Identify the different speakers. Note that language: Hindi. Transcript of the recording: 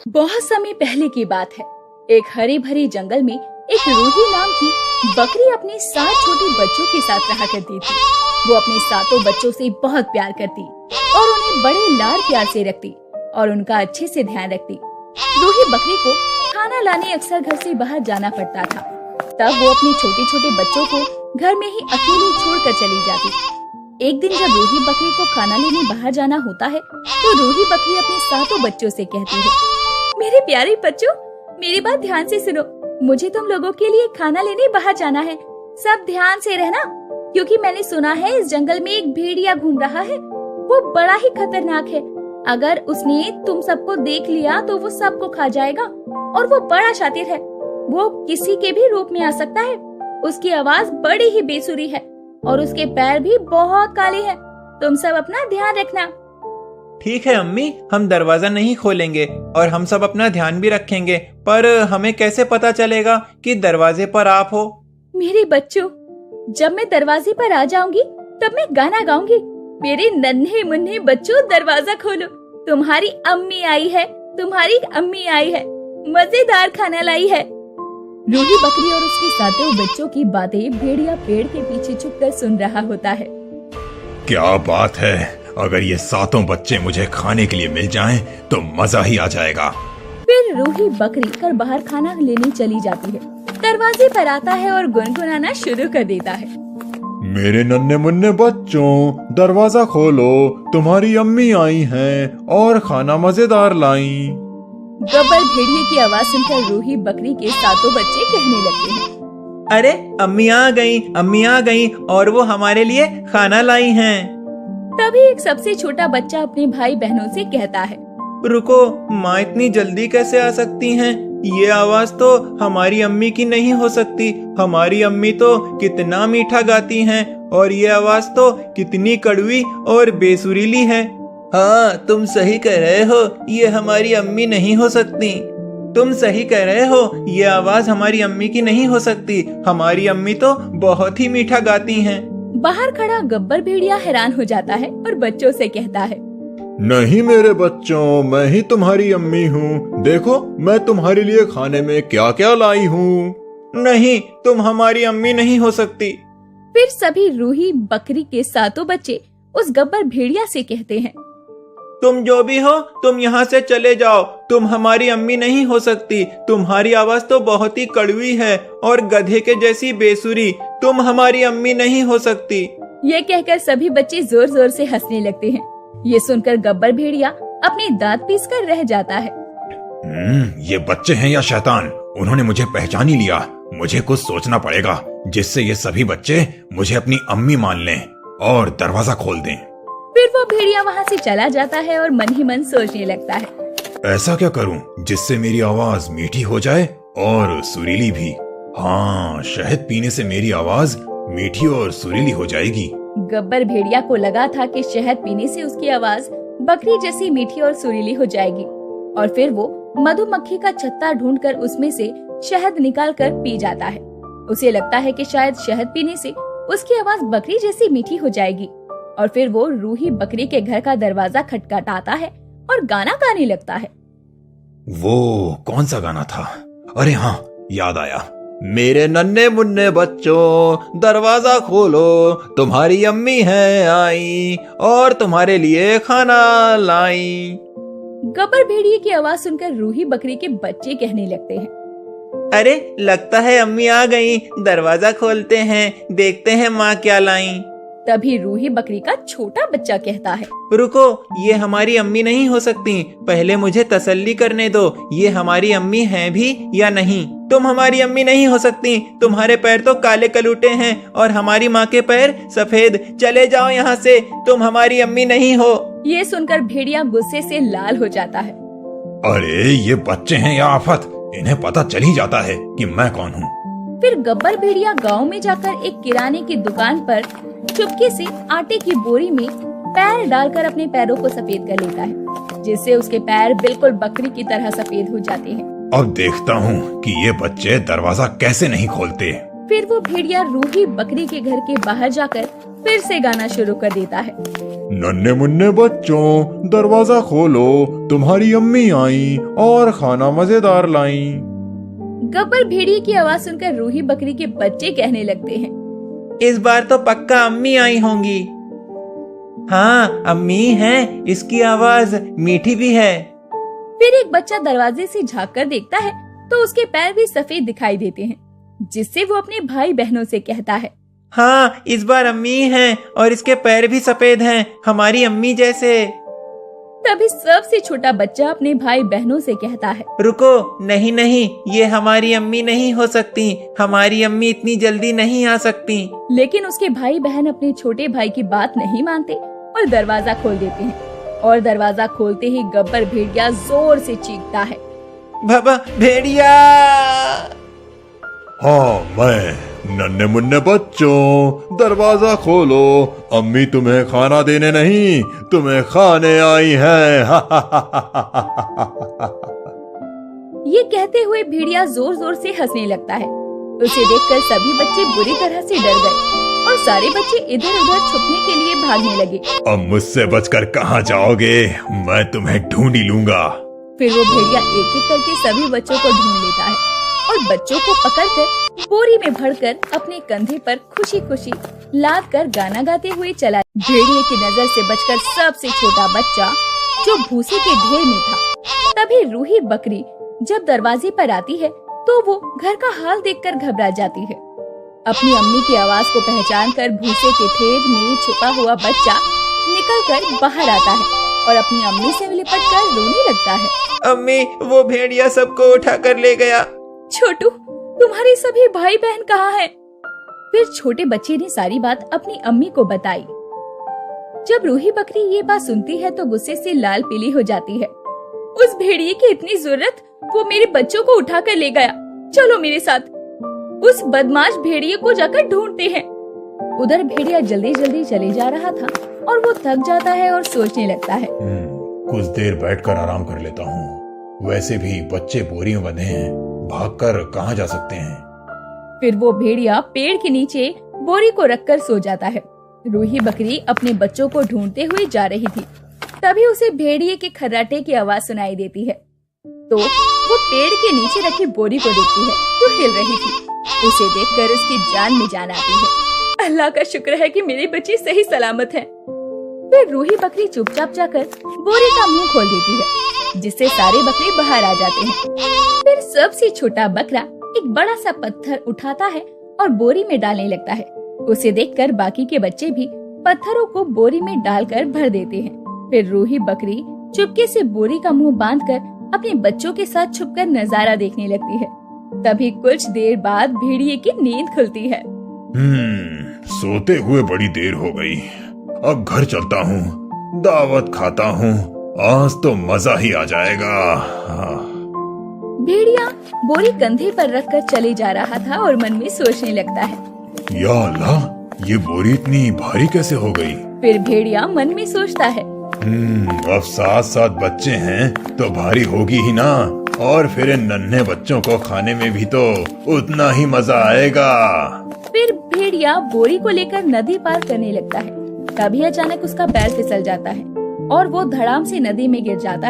Speaker 1: बहुत समय पहले की बात है। एक हरे भरे जंगल में एक रूही नाम की बकरी अपने 7 छोटे बच्चों के साथ रहा करती थी। वो अपने 7 बच्चों से बहुत प्यार करती और उन्हें बड़े लाड प्यार से रखती और उनका अच्छे से ध्यान रखती। रूही बकरी को खाना लाने अक्सर घर से बाहर जाना पड़ता था। तब वो अपने छोटे छोटे बच्चों को घर में ही अकेले छोड़कर चली जाती। एक दिन जब रूही बकरी को खाना लेने बाहर जाना होता है तो रूही बकरी अपने 7 बच्चों से कहती है, मेरे प्यारे बच्चों, मेरी बात ध्यान से सुनो। मुझे तुम लोगों के लिए खाना लेने बाहर जाना है। सब ध्यान से रहना, क्योंकि मैंने सुना है इस जंगल में एक भेड़िया घूम रहा है। वो बड़ा ही खतरनाक है। अगर उसने तुम सबको देख लिया तो वो सबको खा जाएगा और वो बड़ा शातिर है। वो किसी के भी रूप में आ सकता है। उसकी आवाज बड़ी ही बेसुरी है और उसके पैर भी बहुत काले हैं। तुम सब अपना ध्यान रखना।
Speaker 2: ठीक है अम्मी, हम दरवाजा नहीं खोलेंगे और हम सब अपना ध्यान भी रखेंगे, पर हमें कैसे पता चलेगा कि दरवाजे पर आप हो?
Speaker 1: मेरे बच्चों, जब मैं दरवाजे पर आ जाऊंगी तब मैं गाना गाऊंगी। मेरे नन्हे मुन्ने बच्चों, दरवाजा खोलो। तुम्हारी अम्मी आई है, तुम्हारी अम्मी आई है, मजेदार खाना लाई है। रूही बकरी और उसके 7 बच्चों की बातें भेड़िया पेड़ के पीछे छुपकर सुन रहा होता है।
Speaker 3: क्या बात है, अगर ये 7 बच्चे मुझे खाने के लिए मिल जाएं तो मजा ही आ जाएगा।
Speaker 1: फिर रूही बकरी घर बाहर खाना लेने चली जाती है। दरवाजे पर आता है और गुनगुनाना शुरू कर देता है।
Speaker 3: मेरे नन्हे मुन्ने बच्चों, दरवाजा खोलो, तुम्हारी अम्मी आई हैं और खाना मजेदार लाई।
Speaker 1: गब्बर भेड़िए की आवाज सुनकर रूही बकरी के 7 बच्चे कहने लगते हैं,
Speaker 2: अरे अम्मी आ गई और वो हमारे लिए खाना लाई हैं।
Speaker 1: तभी एक सबसे छोटा बच्चा अपने भाई बहनों से कहता है,
Speaker 2: रुको, माँ इतनी जल्दी कैसे आ सकती हैं? ये आवाज तो हमारी अम्मी की नहीं हो सकती। हमारी अम्मी तो कितना मीठा गाती हैं और ये आवाज तो कितनी कड़वी और बेसुरीली है। हाँ, तुम सही कह रहे हो, ये हमारी अम्मी नहीं हो सकती। तुम सही कह रहे हो, ये आवाज हमारी अम्मी की नहीं हो सकती। हमारी अम्मी तो बहुत ही मीठा गाती हैं।
Speaker 1: बाहर खड़ा गब्बर भेड़िया हैरान हो जाता है और बच्चों से कहता है,
Speaker 3: नहीं मेरे बच्चों, मैं ही तुम्हारी अम्मी हूँ। देखो मैं तुम्हारे लिए खाने में क्या क्या लाई हूँ।
Speaker 2: नहीं, तुम हमारी अम्मी नहीं हो सकती।
Speaker 1: फिर सभी रूही बकरी के 7 बच्चे उस गब्बर भेड़िया से कहते हैं,
Speaker 2: तुम जो भी हो, तुम यहाँ से चले जाओ। तुम हमारी अम्मी नहीं हो सकती। तुम्हारी आवाज तो बहुत ही कड़वी है और गधे के जैसी बेसुरी। तुम हमारी अम्मी नहीं हो सकती।
Speaker 1: ये कहकर सभी बच्चे जोर जोर से हंसने लगते हैं। ये सुनकर गब्बर भेड़िया अपने दांत पीसकर रह जाता है।
Speaker 3: ये बच्चे हैं या शैतान? उन्होंने मुझे पहचान ही लिया। मुझे कुछ सोचना पड़ेगा जिससे ये सभी बच्चे मुझे अपनी अम्मी मान लें और दरवाजा खोल दें।
Speaker 1: फिर वो भेड़िया वहाँ से चला जाता है और मन ही मन सोचने लगता है,
Speaker 3: ऐसा क्या करूं जिससे मेरी आवाज मीठी हो जाए और सुरीली भी। हाँ, शहद पीने से मेरी आवाज मीठी और सुरीली हो जाएगी।
Speaker 1: गब्बर भेड़िया को लगा था कि शहद पीने से उसकी आवाज बकरी जैसी मीठी और सुरीली हो जाएगी और फिर वो मधुमक्खी का छत्ता ढूंढकर उसमें से शहद निकालकर पी जाता है। उसे लगता है कि शायद शहद पीने से उसकी आवाज बकरी जैसी मीठी हो जाएगी और फिर वो रूही बकरी के घर का दरवाजा खटखटाता है और गाना गाने लगता है।
Speaker 3: वो कौन सा गाना था? अरे हाँ, याद आया।
Speaker 2: मेरे नन्हे मुन्ने बच्चों, दरवाजा खोलो, तुम्हारी अम्मी है आई और तुम्हारे लिए खाना लाई।
Speaker 1: गब्बर भेड़िए की आवाज सुनकर रूही बकरी के बच्चे कहने लगते हैं,
Speaker 2: अरे लगता है अम्मी आ गई। दरवाजा खोलते हैं, देखते हैं माँ क्या लाई।
Speaker 1: तभी रूही बकरी का छोटा बच्चा कहता है,
Speaker 2: रुको, ये हमारी अम्मी नहीं हो सकती। पहले मुझे तसल्ली करने दो, ये हमारी अम्मी हैं भी या नहीं। तुम हमारी अम्मी नहीं हो सकती। तुम्हारे पैर तो काले कलूटे हैं और हमारी माँ के पैर सफेद। चले जाओ यहाँ से, तुम हमारी अम्मी नहीं हो।
Speaker 1: ये सुनकर भेड़िया गुस्से से लाल हो जाता है।
Speaker 3: अरे ये बच्चे हैं या आफत, इन्हें पता चल ही जाता है कि मैं कौन हूँ।
Speaker 1: फिर गब्बर भेड़िया गांव में जाकर एक किराने की दुकान पर चुपके से आटे की बोरी में पैर डालकर अपने पैरों को सफेद कर लेता है, जिससे उसके पैर बिल्कुल बकरी की तरह सफेद हो जाते हैं।
Speaker 3: अब देखता हूँ कि ये बच्चे दरवाजा कैसे नहीं खोलते।
Speaker 1: फिर वो भेड़िया रूही बकरी के घर के बाहर जाकर फिर से गाना शुरू कर देता है।
Speaker 3: नन्हे मुन्ने बच्चों दरवाजा खोलो, तुम्हारी अम्मी आई और खाना मजेदार लाई।
Speaker 1: गब्बर भेड़िए की आवाज सुनकर रूही बकरी के बच्चे कहने लगते हैं,
Speaker 2: इस बार तो पक्का अम्मी आई होंगी। हाँ, अम्मी हैं, इसकी आवाज मीठी भी है।
Speaker 1: फिर एक बच्चा दरवाजे से झांक कर देखता है तो उसके पैर भी सफेद दिखाई देते हैं, जिससे वो अपने भाई बहनों से कहता है,
Speaker 2: हाँ, इस बार अम्मी हैं और इसके पैर भी सफेद हैं, हमारी अम्मी जैसे।
Speaker 1: तभी सबसे छोटा बच्चा अपने भाई बहनों से कहता है,
Speaker 2: रुको, नहीं नहीं, ये हमारी अम्मी नहीं हो सकती, हमारी अम्मी इतनी जल्दी नहीं आ सकती।
Speaker 1: लेकिन उसके भाई बहन अपने छोटे भाई की बात नहीं मानते और दरवाजा खोल देते हैं। और दरवाजा खोलते ही गब्बर भेड़िया जोर से चीखता है,
Speaker 2: बाबा भेड़िया।
Speaker 3: हाँ, मैं नन्हे मुन्ने बच्चों दरवाजा खोलो, अम्मी तुम्हें खाना देने नहीं, तुम्हें खाने आई हैं।
Speaker 1: ये कहते हुए भेड़िया जोर जोर से हंसने लगता है। उसे देखकर सभी बच्चे बुरी तरह से डर गए और सारे बच्चे इधर उधर छुपने के लिए भागने लगे।
Speaker 3: अब मुझसे बचकर कहाँ जाओगे, मैं तुम्हें ढूंढ ही लूंगा।
Speaker 1: फिर वो भेड़िया एक एक करके सभी बच्चों को ढूंढ लेता है और बच्चों को पकड़कर बोरी में भरकर अपने कंधे पर खुशी खुशी लाद कर गाना गाते हुए चला। भेड़िए की नजर से बचकर सबसे छोटा बच्चा जो भूसे के ढेर में था। तभी रूही बकरी जब दरवाजे पर आती है तो वो घर का हाल देखकर घबरा जाती है। अपनी अम्मी की आवाज को पहचान कर भूसे के ढेर में छुपा हुआ बच्चा निकल कर बाहर आता है और अपनी अम्मी से लिपट कर रोने लगता है।
Speaker 2: अम्मी, वो भेड़िया सबको उठा कर ले गया।
Speaker 1: छोटू, तुम्हारे सभी भाई बहन कहाँ हैं? फिर छोटे बच्चे ने सारी बात अपनी अम्मी को बताई। जब रूही बकरी ये बात सुनती है तो गुस्से से लाल पीली हो जाती है। उस भेड़िए की इतनी जरूरत, वो मेरे बच्चों को उठा कर ले गया। चलो मेरे साथ, उस बदमाश भेड़िए को जाकर ढूंढते हैं। उधर भेड़िया जल्दी जल्दी चले जा रहा था और वो थक जाता है और सोचने लगता है,
Speaker 3: कुछ देर बैठकर आराम कर लेता हूँ। वैसे भी बच्चे बोरी में बंधे हैं, भागकर कहाँ जा सकते हैं।
Speaker 1: फिर वो भेड़िया पेड़ के नीचे बोरी को रखकर सो जाता है। रूही बकरी अपने बच्चों को ढूंढते हुए जा रही थी। तभी उसे भेड़िए के खर्राटे की आवाज सुनाई देती है तो वो पेड़ के नीचे रखी बोरी को देखती है जो हिल रही थी। उसे देखकर उसकी जान में जान आती है। अल्लाह का शुक्र है कि मेरे बच्चे सही सलामत हैं। फिर रूही बकरी चुपचाप जाकर बोरी का मुंह खोल देती है, जिससे सारे बकरे बाहर आ जाते हैं। फिर सबसे छोटा बकरा एक बड़ा सा पत्थर उठाता है और बोरी में डालने लगता है। उसे देखकर बाकी के बच्चे भी पत्थरों को बोरी में डालकर भर देते हैं। फिर रूही बकरी चुपके से बोरी का मुंह बांधकर अपने बच्चों के साथ छुपकर नजारा देखने लगती है। तभी कुछ देर बाद भेड़िए की नींद खुलती है।
Speaker 3: सोते हुए बड़ी देर हो गई, अब घर चलता हूँ, दावत खाता हूँ, आज तो मजा ही आ जाएगा।
Speaker 1: भेड़िया बोरी कंधे पर रखकर चले जा रहा था और मन में सोचने लगता है,
Speaker 3: या अल्लाह, ये बोरी इतनी भारी कैसे हो गई।
Speaker 1: फिर भेड़िया मन में सोचता है,
Speaker 3: अब 7 बच्चे हैं तो भारी होगी ही ना, और फिर इन नन्हे बच्चों को खाने में भी तो उतना ही मजा आएगा।
Speaker 1: फिर भेड़िया बोरी को लेकर नदी पार करने लगता है। तभी अचानक उसका पैर फिसल जाता है और वो धड़ाम से नदी में गिर जाता